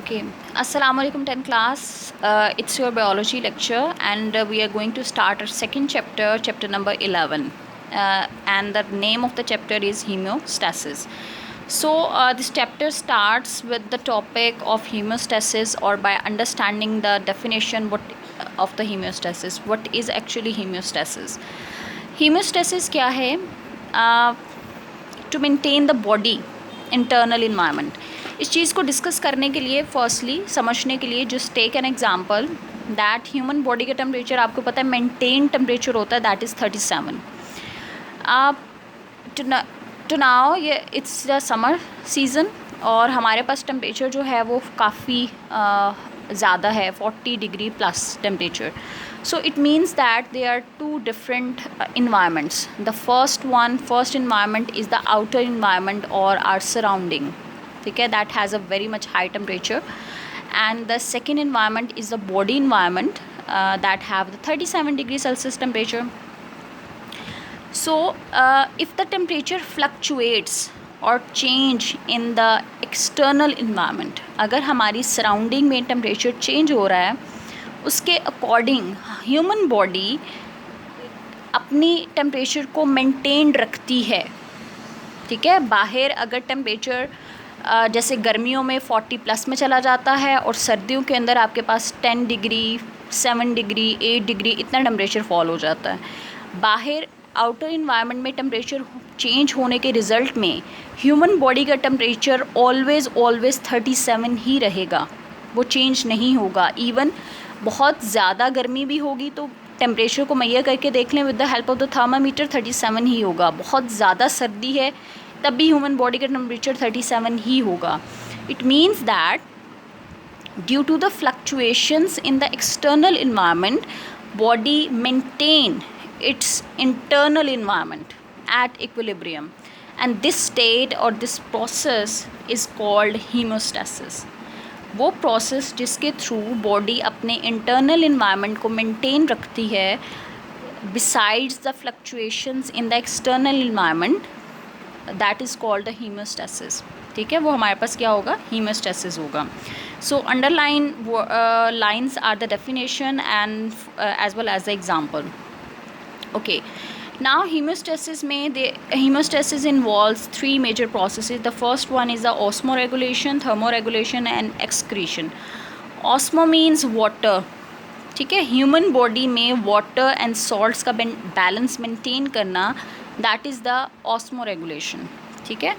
Okay. Assalamu alaikum 10 class. It's your biology lecture and we are going to start our second chapter, chapter number 11. And the name of the chapter is hemostasis. So this chapter starts with the topic of hemostasis, or by understanding the definition of the hemostasis. What is actually hemostasis? Hemostasis क्या है? To maintain the body internal environment. इस चीज़ को discuss करने के लिए firstly समझने के लिए just take an example that human body का टेम्परेचर आपको पता है मेंटेन टेम्परेचर होता है, दैट इज़ 37. आप टू नाउ ये इट्स द समर सीज़न और हमारे पास टेम्परेचर जो है वो काफ़ी ज़्यादा है, 40 degree plus temperature. So it means that there are two different environments. The first environment is the outer environment or our surrounding, ठीक है, that has a very much high temperature, and the second environment is the body environment that have the 37 degree Celsius temperature. So if the temperature fluctuates or change in the external environment, अगर हमारी surrounding में temperature change हो रहा है, उसके according human body अपनी temperature को maintain रखती है. ठीक है, बाहर अगर टेम्परेचर जैसे गर्मियों में 40 प्लस में चला जाता है और सर्दियों के अंदर आपके पास 10 डिग्री 7 डिग्री 8 डिग्री इतना टेम्परेचर फॉल हो जाता है. बाहर आउटर इन्वायरमेंट में टेम्परेचर चेंज होने के रिज़ल्ट में ह्यूमन बॉडी का टेम्परेचर ऑलवेज़ 37 ही रहेगा, वो चेंज नहीं होगा. इवन बहुत ज़्यादा गर्मी भी होगी तो टेम्परेचर को मैया करके देख लें with the help of the thermometer, 37 ही होगा. बहुत ज़्यादा सर्दी है तब भी ह्यूमन बॉडी का टेम्परेचर 37 ही होगा. It means that due to the fluctuations in the external environment, body maintain its internal environment at equilibrium, and this state और this process is called homeostasis. वो प्रोसेस जिसके थ्रू बॉडी अपने internal environment को maintain रखती है besides the fluctuations in the external environment, that is called the hemostasis. ठीक है, वो हमारे पास क्या होगा, हीमोस्टेसिस होगा. So underline lines are the definition and as well as the example. Okay, now hemostasis involves three major processes. The first one is the osmoregulation, thermoregulation and excretion. Osmo means water. ठीक है, human body में water and salts का balance maintain करना, that is the osmoregulation. ठीक है,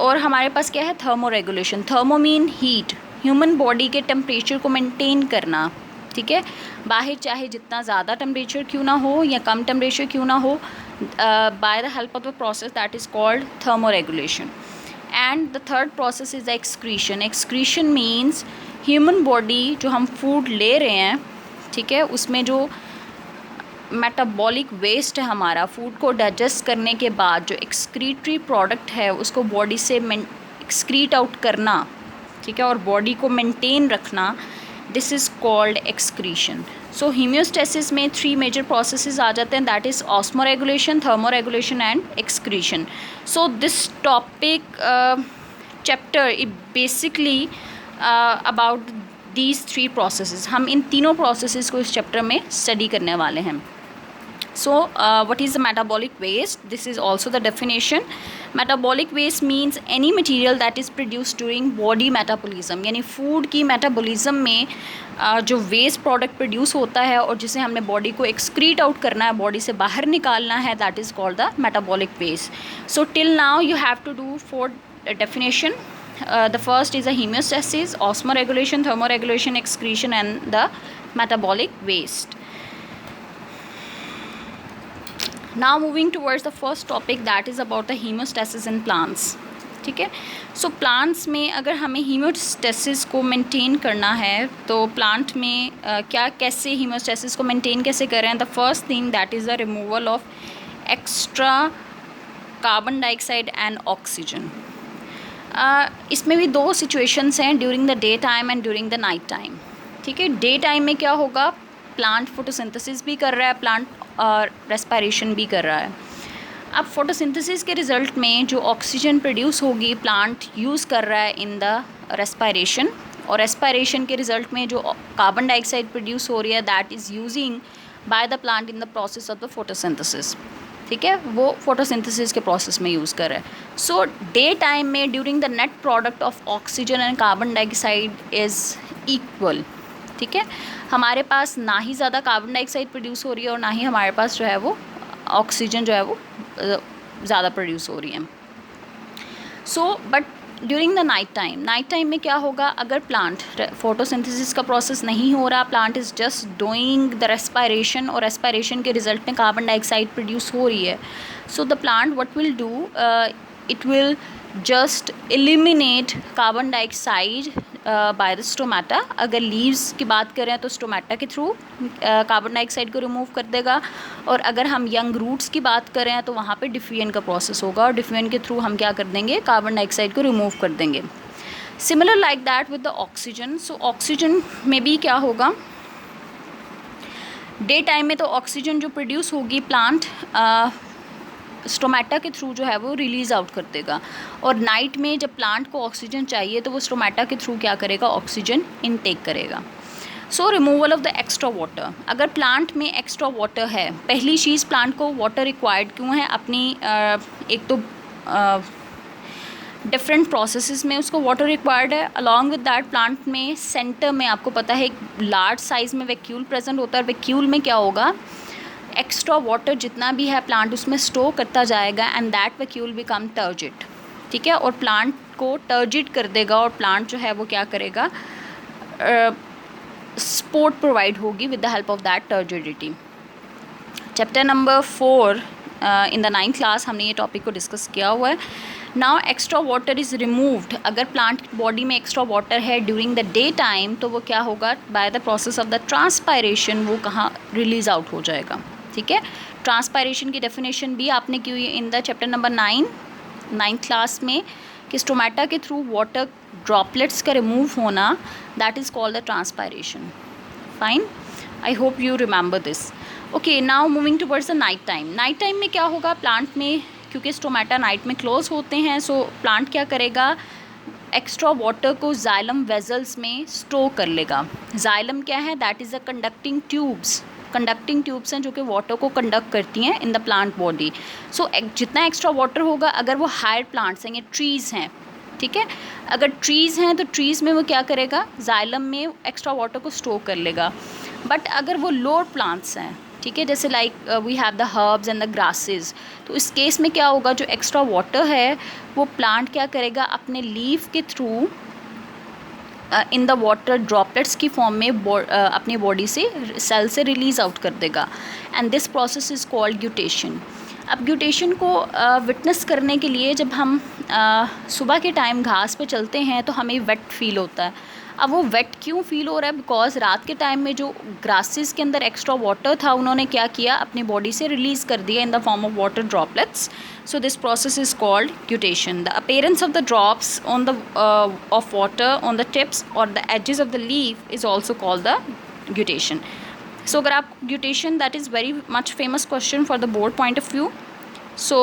और हमारे पास क्या है, thermoregulation. Thermo mean heat, human body के टेम्परेचर को मेंटेन करना. ठीक है, बाहर चाहे जितना ज़्यादा टेम्परेचर क्यों ना हो या कम टेम्परेचर क्यों ना हो, by the help of the process that is called thermoregulation. And the third process is the excretion. Excretion means human body जो हम फूड ले रहे हैं, ठीक है, उसमें जो मेटाबॉलिक वेस्ट है हमारा, फूड को डाइजेस्ट करने के बाद जो एक्सक्रीटरी प्रोडक्ट है उसको बॉडी से एक्सक्रीट आउट करना, ठीक है, और बॉडी को मेंटेन रखना, दिस इज़ कॉल्ड एक्सक्रीशन. सो हीमियोस्टेसिस में थ्री मेजर प्रोसेसेस आ जाते हैं, that is osmoregulation, thermoregulation and excretion. So this topic chapter basically about these three processes. हम इन तीनों प्रोसेसेस को इस चैप्टर में स्टडी करने वाले हैं. So what is the metabolic waste? This is also the definition. Metabolic waste means any material that is produced during body metabolism. यानी food की मेटाबॉलिज्म में जो वेस्ट प्रोडक्ट प्रोड्यूस होता है और जिसे हमने बॉडी को एक्सक्रीट आउट करना है, बॉडी से बाहर निकालना है, that is called the metabolic waste. So till now you have to do 4 definition. The first is a hemostasis, osmoregulation, thermoregulation, excretion and the metabolic waste. Now moving towards the first topic, that is about the hemostasis in plants. ठीक है, so plants में अगर हमें haemostasis को maintain करना है तो plant में क्या कैसे हीमोस्टेसिस को मेंटेन कैसे करें. The first thing that is the removal of extra carbon dioxide and oxygen. इसमें भी दो सिचुएशंस हैं, during the day time and during the night time. ठीक है, डे टाइम में क्या होगा, प्लांट फोटोसिंथेसिस भी कर रहा है, प्लांट और रेस्पिरेशन भी कर रहा है. अब फोटोसिंथेसिस के रिज़ल्ट में जो ऑक्सीजन प्रोड्यूस होगी प्लांट यूज़ कर रहा है इन द रेस्पायरेशन, और रेस्पायरेशन के रिजल्ट में जो कार्बन डाइऑक्साइड प्रोड्यूस हो रही है that is using by the plant in the process of the photosynthesis, ठीक है, वो फोटोसिंथेसिस के प्रोसेस में यूज़ कर रहा है। सो डे टाइम में during the net product of oxygen and carbon dioxide is equal, ठीक है, हमारे पास ना ही ज़्यादा कार्बन डाइऑक्साइड प्रोड्यूस हो रही है और ना ही हमारे पास जो है वो ऑक्सीजन जो है वो ज़्यादा प्रोड्यूस हो रही है। So but during the night time में क्या होगा, अगर प्लांट फोटोसिंथेसिस का प्रोसेस नहीं हो रहा, plant is just doing the respiration और रेस्पायरेशन के रिजल्ट में कार्बन डाइऑक्साइड प्रोड्यूस हो रही है, so the plant what will do, it will just eliminate carbon dioxide by the stomata. अगर लीव्स की बात करें तो स्टोमेटा के थ्रू कार्बन डाइऑक्साइड को रिमूव कर देगा, और अगर हम यंग रूट्स की बात करें तो वहाँ पे डिफ्यूजन का प्रोसेस होगा और डिफ्यूजन के थ्रू हम क्या कर देंगे, कार्बन डाइऑक्साइड को रिमूव कर देंगे। Similar like that with the oxygen. So oxygen में भी क्या होगा, डे टाइम में तो ऑक्सीजन जो प्रोड्यूस होगी प्लांट स्टोमेटा के थ्रू जो है वो रिलीज़ आउट कर देगा, और नाइट में जब प्लांट को ऑक्सीजन चाहिए तो वो स्टोमेटा के थ्रू क्या करेगा, ऑक्सीजन इनटेक करेगा। सो removal of the extra water, अगर प्लांट में एक्स्ट्रा वाटर है, पहली चीज़ प्लांट को वाटर रिक्वायर्ड क्यों है, अपनी एक तो डिफरेंट प्रोसेसेस में उसको वाटर रिक्वायर्ड है, अलॉन्ग विद दैट प्लांट में सेंटर में आपको पता है एक लार्ज साइज़ में वैक्यूल प्रेजेंट होता है, वैक्यूल में क्या होगा, एक्स्ट्रा वाटर जितना भी है प्लांट उसमें स्टोर करता जाएगा and that vacuole become turgid, ठीक है, और प्लांट को टर्जिड कर देगा और प्लांट जो है वो क्या करेगा, सपोर्ट प्रोवाइड होगी with the help of that turgidity. Chapter number 4 in the 9th class हमने ये टॉपिक को डिस्कस किया हुआ है। Now extra water is removed, अगर प्लांट बॉडी में एक्स्ट्रा वाटर है ड्यूरिंग द डे टाइम तो वो क्या होगा, by the process of the transpiration वो कहाँ रिलीज़ आउट हो जाएगा, ठीक है। ट्रांसपायरेशन की डेफिनेशन भी आपने की हुई in the chapter number 9th class में, कि स्टोमेटा के थ्रू वाटर ड्रॉपलेट्स का रिमूव होना that is called the transpiration. Fine, I hope you remember this. Okay, now moving towards the night time में क्या होगा, प्लांट में क्योंकि स्टोमेटा नाइट में क्लोज होते हैं, सो प्लांट क्या करेगा, एक्स्ट्रा वाटर को जाइलम वेजल्स में स्टोर कर लेगा। जाइलम क्या है, that is the conducting tubes हैं जो कि वाटर को कंडक्ट करती हैं इन द प्लांट बॉडी। सो जितना एक्स्ट्रा वाटर होगा, अगर वो हायर प्लांट्स हैं या ट्रीज़ हैं, ठीक है, अगर ट्रीज़ हैं तो ट्रीज़ में वो क्या करेगा, जाइलम में एक्स्ट्रा वाटर को स्टोर कर लेगा। बट अगर वो लोअर प्लांट्स हैं, ठीक है, जैसे like we have the herbs and the grasses, तो इस केस में क्या होगा, जो एक्स्ट्रा वाटर है वो प्लांट क्या करेगा, अपने लीफ के through in the water droplets की फॉर्म में अपनी बॉडी से सेल से रिलीज़ आउट कर देगा, and this process is called guttation. अब ग्यूटेशन को विटनेस करने के लिए जब हम सुबह के टाइम घास पे चलते हैं तो हमें वेट फील होता है। अब वो वेट क्यों फील हो रहा है, बिकॉज रात के टाइम में जो ग्रासेस के अंदर एक्स्ट्रा वाटर था उन्होंने क्या किया, अपनी बॉडी से रिलीज़ कर दिया इन the form of water droplets. So this process is called guttation. The appearance of the drops on the of water on the tips or the edges of the leaf is also called the guttation. So अगर आप guttation, that is very much famous question for the board point of view. So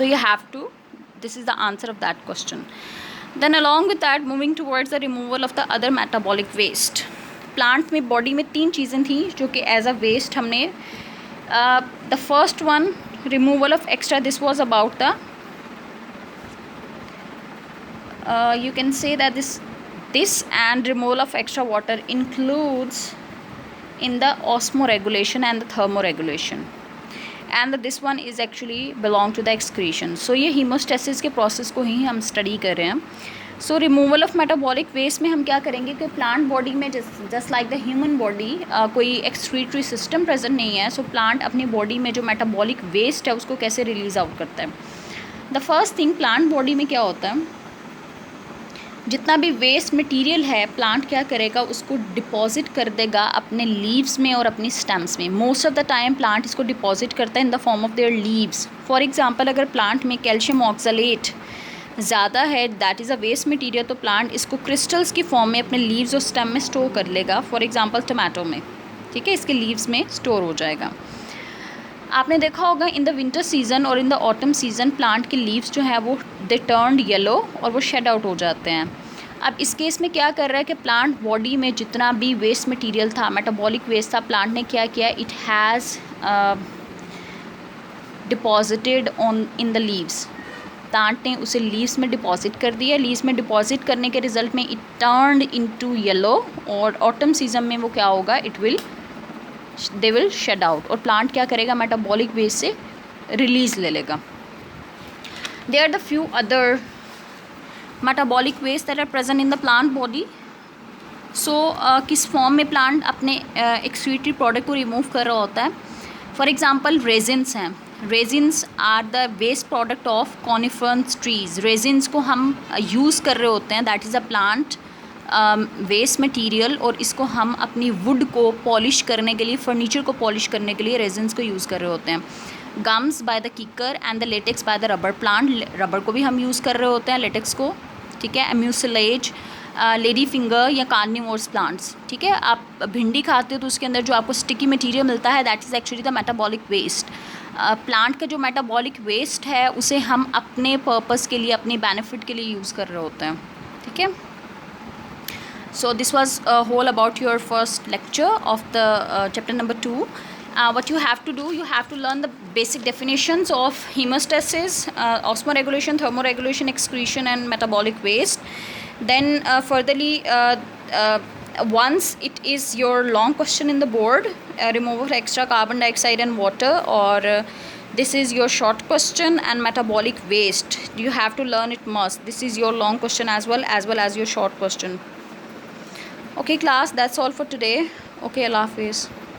you have to, this is the answer of that question. Then along with that, moving towards the removal of the other metabolic waste. Plant में body में 3 चीज़ें थी जो कि as a waste हमने the first one, removal of extra, this was about the you can say that this and removal of extra water includes in the osmoregulation and the thermoregulation, and this one is actually belong to the excretion. So ये hemostasis के process को ही हम study कर रहे हैं। So removal of metabolic waste में हम क्या करेंगे कि प्लांट बॉडी में just like the human body कोई एक्सक्रीटरी सिस्टम प्रेजेंट नहीं है। सो प्लांट अपनी बॉडी में जो मेटाबॉलिक वेस्ट है उसको कैसे रिलीज़ आउट करता है। The first thing, plant body में क्या होता है, जितना भी वेस्ट मटेरियल है प्लांट क्या करेगा, उसको डिपॉजिट कर देगा अपने लीव्स में और अपनी स्टेम्स में। Most of the time plant इसको डिपॉजिट करता है in the form of their leaves. For example, अगर प्लांट में कैल्शियम ऑक्सलेट ज़्यादा है, that is a waste material, तो प्लांट इसको क्रिस्टल्स की फॉर्म में अपने लीव्स और स्टेम में स्टोर कर लेगा। फॉर एग्जांपल टमाटो में, ठीक है, इसके लीव्स में स्टोर हो जाएगा। आपने देखा होगा इन द विंटर सीज़न और in the autumn season plant के लीव्स जो है वो दे टर्न्ड येलो और वो शेड आउट हो जाते हैं। अब इस केस में क्या कर रहा है कि प्लांट बॉडी में जितना भी वेस्ट मटेरियल था, मेटाबॉलिक वेस्ट था, प्लांट ने क्या किया, it has deposited on in the leaves. Plant ने उसे लीव्स में डिपॉजिट कर दिया। लीव्स में डिपॉजिट करने के रिजल्ट में इट टर्न्ड इनटू येलो, और ऑटम सीजन में वो क्या होगा, दे विल शेड आउट, और प्लांट क्या करेगा, मेटाबॉलिक वेस्ट से रिलीज ले लेगा। They are the few other metabolic waste that are present in the plant body. So किस फॉर्म में प्लांट अपने एक्सक्रीटरी प्रोडक्ट को रिमूव कर रहा होता है। फॉर एग्जांपल रेजिन्स हैं। Resins are the waste product of coniferous trees. Resins को हम यूज़ कर रहे होते हैं, that is a plant waste material, और इसको हम अपनी वुड को पॉलिश करने के लिए, फर्नीचर को पॉलिश करने के लिए रेजिन्स को यूज़ कर रहे होते हैं। गम्स बाय द कीकर and the latex by the rubber plant. Rubber को भी हम यूज़ कर रहे होते हैं, लेटेक्स को, ठीक है। म्यूसिलेज, लेडी फिंगर या कार्निवोरस प्लांट्स, ठीक है। आप भिंडी खाते हो तो उसके अंदर जो आपको स्टिकी मटीरियल मिलता है, that is actually the metabolic waste. Plant का जो मेटाबॉलिक वेस्ट है उसे हम अपने पर्पस के लिए, अपने बेनिफिट के लिए यूज़ कर रहे होते हैं, ठीक है। So this was a whole about your first lecture of the chapter number 2. What you have to do, you have to learn the basic definitions of hemostasis, osmoregulation, thermoregulation, excretion and metabolic waste. Then furtherly, once it is your long question in the board, removal of extra carbon dioxide and water, or this is your short question, and metabolic waste, you have to learn it must. This is your long question as well as your short question. Okay class, that's all for today. Okay, Allah Hafiz.